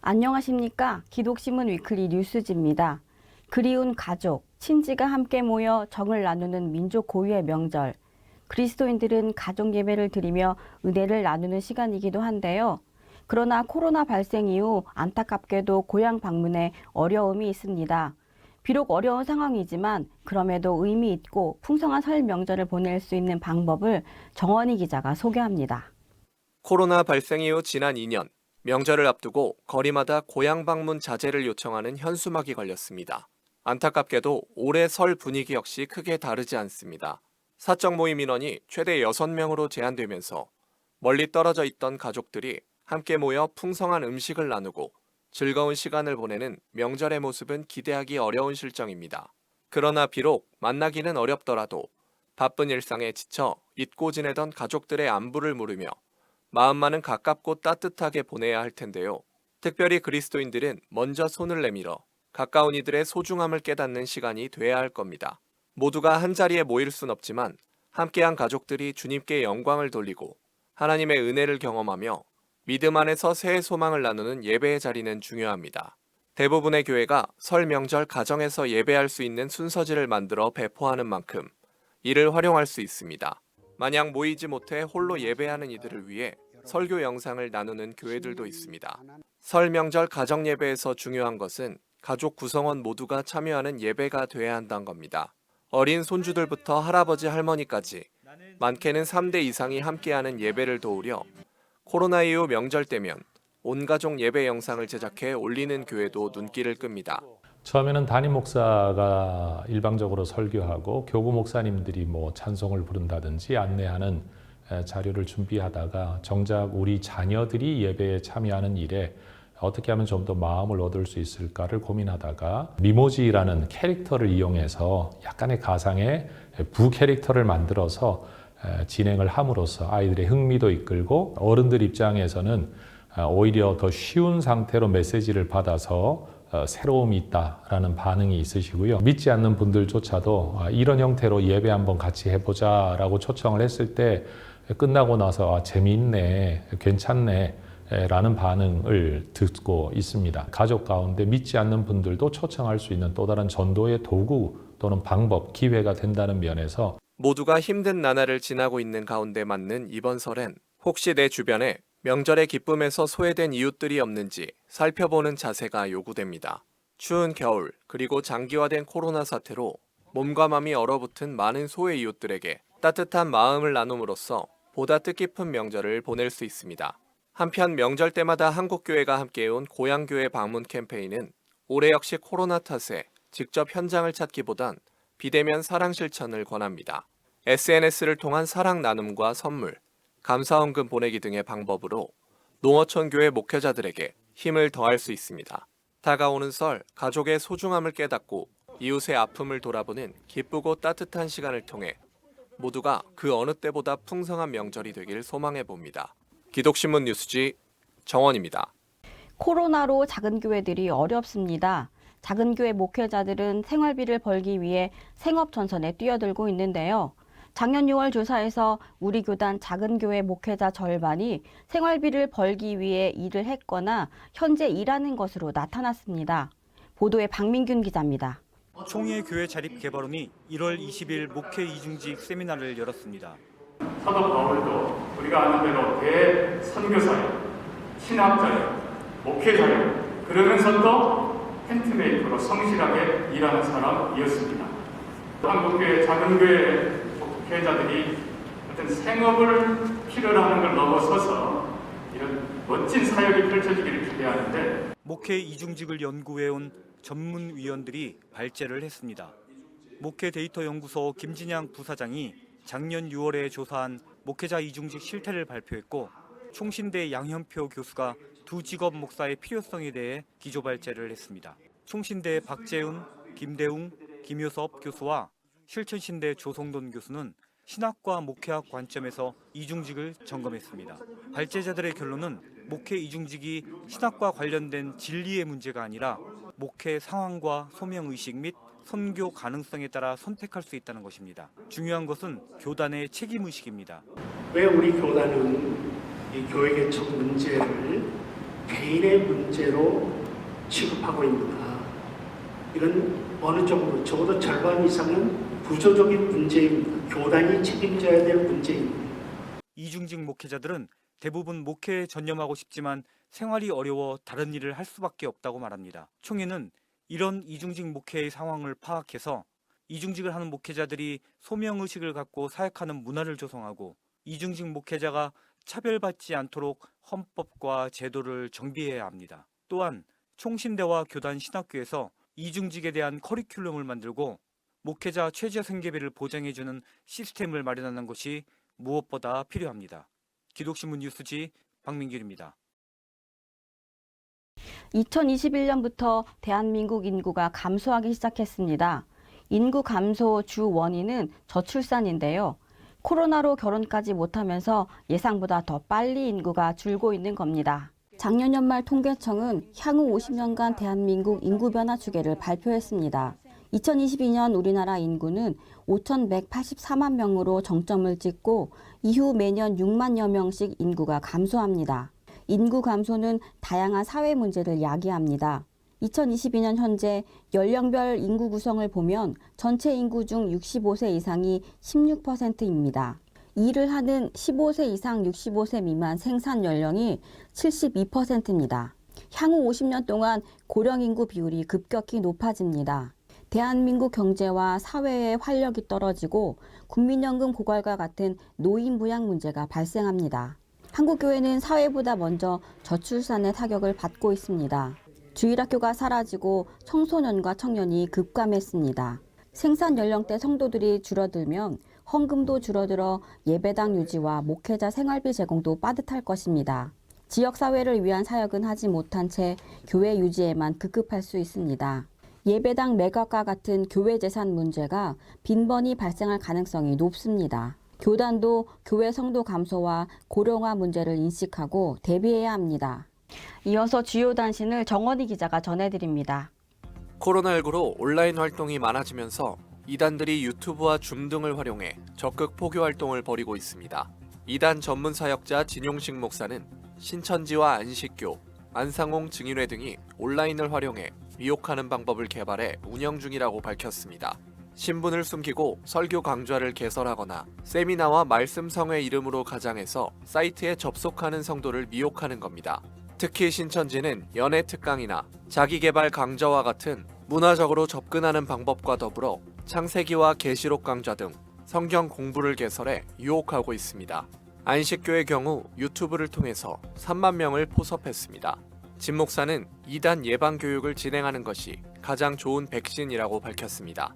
안녕하십니까? 기독신문 위클리 뉴스지입니다. 그리운 가족, 친지가 함께 모여 정을 나누는 민족 고유의 명절. 그리스도인들은 가족 예배를 드리며 은혜를 나누는 시간이기도 한데요. 그러나 코로나 발생 이후 안타깝게도 고향 방문에 어려움이 있습니다. 비록 어려운 상황이지만 그럼에도 의미 있고 풍성한 설 명절을 보낼 수 있는 방법을 정원희 기자가 소개합니다. 코로나 발생 이후 지난 2년, 명절을 앞두고 거리마다 고향 방문 자제를 요청하는 현수막이 걸렸습니다. 안타깝게도 올해 설 분위기 역시 크게 다르지 않습니다. 사적 모임 인원이 최대 6명으로 제한되면서 멀리 떨어져 있던 가족들이 함께 모여 풍성한 음식을 나누고 즐거운 시간을 보내는 명절의 모습은 기대하기 어려운 실정입니다. 그러나 비록 만나기는 어렵더라도 바쁜 일상에 지쳐 잊고 지내던 가족들의 안부를 물으며 마음만은 가깝고 따뜻하게 보내야 할 텐데요. 특별히 그리스도인들은 먼저 손을 내밀어 가까운 이들의 소중함을 깨닫는 시간이 돼야 할 겁니다. 모두가 한자리에 모일 순 없지만 함께한 가족들이 주님께 영광을 돌리고 하나님의 은혜를 경험하며 믿음 안에서 새해 소망을 나누는 예배의 자리는 중요합니다. 대부분의 교회가 설 명절 가정에서 예배할 수 있는 순서지를 만들어 배포하는 만큼 이를 활용할 수 있습니다. 만약 모이지 못해 홀로 예배하는 이들을 위해 설교 영상을 나누는 교회들도 있습니다. 설 명절 가정 예배에서 중요한 것은 가족 구성원 모두가 참여하는 예배가 돼야 한다는 겁니다. 어린 손주들부터 할아버지 할머니까지 많게는 3대 이상이 함께하는 예배를 도우려 코로나 이후 명절 때면 온 가족 예배 영상을 제작해 올리는 교회도 눈길을 끕니다. 처음에는 담임 목사가 일방적으로 설교하고 교구 목사님들이 찬송을 부른다든지 안내하는 자료를 준비하다가 정작 우리 자녀들이 예배에 참여하는 일에 어떻게 하면 좀 더 마음을 얻을 수 있을까를 고민하다가 미모지라는 캐릭터를 이용해서 약간의 가상의 부캐릭터를 만들어서 진행을 함으로써 아이들의 흥미도 이끌고 어른들 입장에서는 오히려 더 쉬운 상태로 메시지를 받아서 새로움이 있다라는 반응이 있으시고요. 믿지 않는 분들조차도 이런 형태로 예배 한번 같이 해보자라고 초청을 했을 때 끝나고 나서 재미있네, 괜찮네 라는 반응을 듣고 있습니다. 가족 가운데 믿지 않는 분들도 초청할 수 있는 또 다른 전도의 도구 또는 방법, 기회가 된다는 면에서 모두가 힘든 나날을 지나고 있는 가운데 맞는 이번 설엔 혹시 내 주변에 명절의 기쁨에서 소외된 이웃들이 없는지 살펴보는 자세가 요구됩니다. 추운 겨울 그리고 장기화된 코로나 사태로 몸과 마음이 얼어붙은 많은 소외 이웃들에게 따뜻한 마음을 나눔으로써 보다 뜻깊은 명절을 보낼 수 있습니다. 한편 명절 때마다 한국교회가 함께해온 고향교회 방문 캠페인은 올해 역시 코로나 탓에 직접 현장을 찾기보단 비대면 사랑 실천을 권합니다. SNS를 통한 사랑 나눔과 선물, 감사원금 보내기 등의 방법으로 농어촌 교회 목회자들에게 힘을 더할 수 있습니다. 다가오는 설, 가족의 소중함을 깨닫고 이웃의 아픔을 돌아보는 기쁘고 따뜻한 시간을 통해 모두가 그 어느 때보다 풍성한 명절이 되길 소망해 봅니다. 기독신문 뉴스지 정원입니다. 코로나로 작은 교회들이 어렵습니다. 작은 교회 목회자들은 생활비를 벌기 위해 생업전선에 뛰어들고 있는데요. 작년 6월 조사에서 우리 교단 작은 교회 목회자 절반이 생활비를 벌기 위해 일을 했거나 현재 일하는 것으로 나타났습니다. 보도에 박민균 기자입니다. 총회 교회 자립 개발원이 1월 20일 목회 이중직 세미나를 열었습니다. 사도 바울도 우리가 아는 대로 대선교사요, 신학자요, 목회자요, 그러면서 또 텐트메이커로 성실하게 일하는 사람이었습니다. 한국교회 작은 교회 목회자들이 어떤 생업을 필요로 하는 걸 넘어서서 이런 멋진 사역이 펼쳐지기를 기대하는데 목회 이중직을 연구해온 전문위원들이 발제를 했습니다. 목회 데이터 연구소 김진양 부사장이 작년 6월에 조사한 목회자 이중직 실태를 발표했고 총신대 양현표 교수가 두 직업 목사의 필요성에 대해 기조 발제를 했습니다. 총신대 박재훈, 김대웅, 김효섭 교수와 실천신대 조성돈 교수는 신학과 목회학 관점에서 이중직을 점검했습니다. 발제자들의 결론은 목회 이중직이 신학과 관련된 진리의 문제가 아니라 목회 상황과 소명의식 및 선교 가능성에 따라 선택할 수 있다는 것입니다. 중요한 것은 교단의 책임의식입니다. 왜 우리 교단은 이 교회 개척 문제를 개인의 문제로 취급하고 있는가. 이건 어느 정도 적어도 절반 이상은 구조적인 문제입니다. 교단이 책임져야 될 문제입니다. 이중직 목회자들은 대부분 목회에 전념하고 싶지만 생활이 어려워 다른 일을 할 수밖에 없다고 말합니다. 총회는 이런 이중직 목회의 상황을 파악해서 이중직을 하는 목회자들이 소명의식을 갖고 사역하는 문화를 조성하고 이중직 목회자가 차별받지 않도록 헌법과 제도를 정비해야 합니다. 또한 총신대와 교단 신학교에서 이중직에 대한 커리큘럼을 만들고 목회자 최저 생계비를 보장해주는 시스템을 마련하는 것이 무엇보다 필요합니다. 기독신문 뉴스지 박민길입니다. 2021년부터 대한민국 인구가 감소하기 시작했습니다. 인구 감소 주 원인은 저출산인데요. 코로나로 결혼까지 못하면서 예상보다 더 빨리 인구가 줄고 있는 겁니다. 작년 연말 통계청은 향후 50년간 대한민국 인구 변화 추계를 발표했습니다. 2022년 우리나라 인구는 5,184만 명으로 정점을 찍고 이후 매년 6만여 명씩 인구가 감소합니다. 인구 감소는 다양한 사회 문제를 야기합니다. 2022년 현재 연령별 인구 구성을 보면 전체 인구 중 65세 이상이 16%입니다. 일을 하는 15세 이상 65세 미만 생산 연령이 72%입니다. 향후 50년 동안 고령 인구 비율이 급격히 높아집니다. 대한민국 경제와 사회의 활력이 떨어지고 국민연금 고갈과 같은 노인 부양 문제가 발생합니다. 한국교회는 사회보다 먼저 저출산의 타격을 받고 있습니다. 주일학교가 사라지고 청소년과 청년이 급감했습니다. 생산 연령대 성도들이 줄어들면 헌금도 줄어들어 예배당 유지와 목회자 생활비 제공도 빠듯할 것입니다. 지역사회를 위한 사역은 하지 못한 채 교회 유지에만 급급할 수 있습니다. 예배당 매각과 같은 교회 재산 문제가 빈번히 발생할 가능성이 높습니다. 교단도 교회 성도 감소와 고령화 문제를 인식하고 대비해야 합니다. 이어서 주요 단신을 정원희 기자가 전해드립니다. 코로나19로 온라인 활동이 많아지면서 이단들이 유튜브와 줌 등을 활용해 적극 포교 활동을 벌이고 있습니다. 이단 전문 사역자 진용식 목사는 신천지와 안식교, 안상홍 증인회 등이 온라인을 활용해 미혹하는 방법을 개발해 운영 중이라고 밝혔습니다. 신분을 숨기고 설교 강좌를 개설하거나 세미나와 말씀성회 이름으로 가장해서 사이트에 접속하는 성도를 미혹하는 겁니다. 특히 신천지는 연애 특강이나 자기개발 강좌와 같은 문화적으로 접근하는 방법과 더불어 창세기와 계시록 강좌 등 성경 공부를 개설해 유혹하고 있습니다. 안식교의 경우 유튜브를 통해서 3만 명을 포섭했습니다. 진 목사는 이단 예방 교육을 진행하는 것이 가장 좋은 백신이라고 밝혔습니다.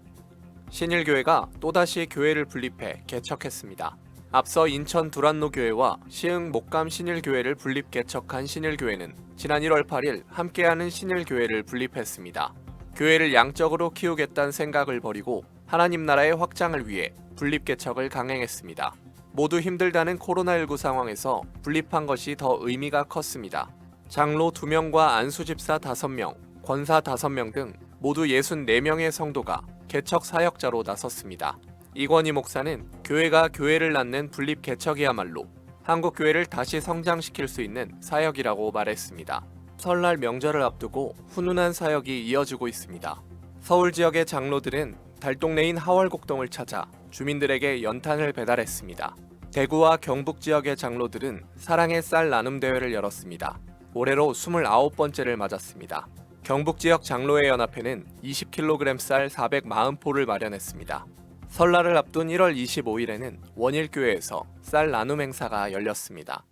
신일교회가 또다시 교회를 분립해 개척했습니다. 앞서 인천 두란노 교회와 시흥 목감 신일교회를 분립 개척한 신일교회는 지난 1월 8일 함께하는 신일교회를 분립했습니다. 교회를 양적으로 키우겠다는 생각을 버리고 하나님 나라의 확장을 위해 분립 개척을 강행했습니다. 모두 힘들다는 코로나19 상황에서 분립한 것이 더 의미가 컸습니다. 장로 2명과 안수집사 5명, 권사 5명 등 모두 64명의 성도가 개척 사역자로 나섰습니다. 이권희 목사는 교회가 교회를 낳는 분립 개척이야말로 한국 교회를 다시 성장시킬 수 있는 사역이라고 말했습니다. 설날 명절을 앞두고 훈훈한 사역이 이어지고 있습니다. 서울 지역의 장로들은 달동네인 하월곡동을 찾아 주민들에게 연탄을 배달했습니다. 대구와 경북 지역의 장로들은 사랑의 쌀 나눔 대회를 열었습니다. 올해로 29번째를 맞았습니다. 경북 지역 장로회 연합회는 20kg 쌀 440포를 마련했습니다. 설날을 앞둔 1월 25일에는 원일교회에서 쌀 나눔 행사가 열렸습니다.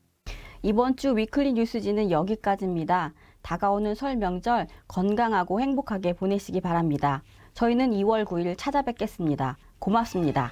이번 주 위클리 뉴스지는 여기까지입니다. 다가오는 설 명절 건강하고 행복하게 보내시기 바랍니다. 저희는 2월 9일 찾아뵙겠습니다. 고맙습니다.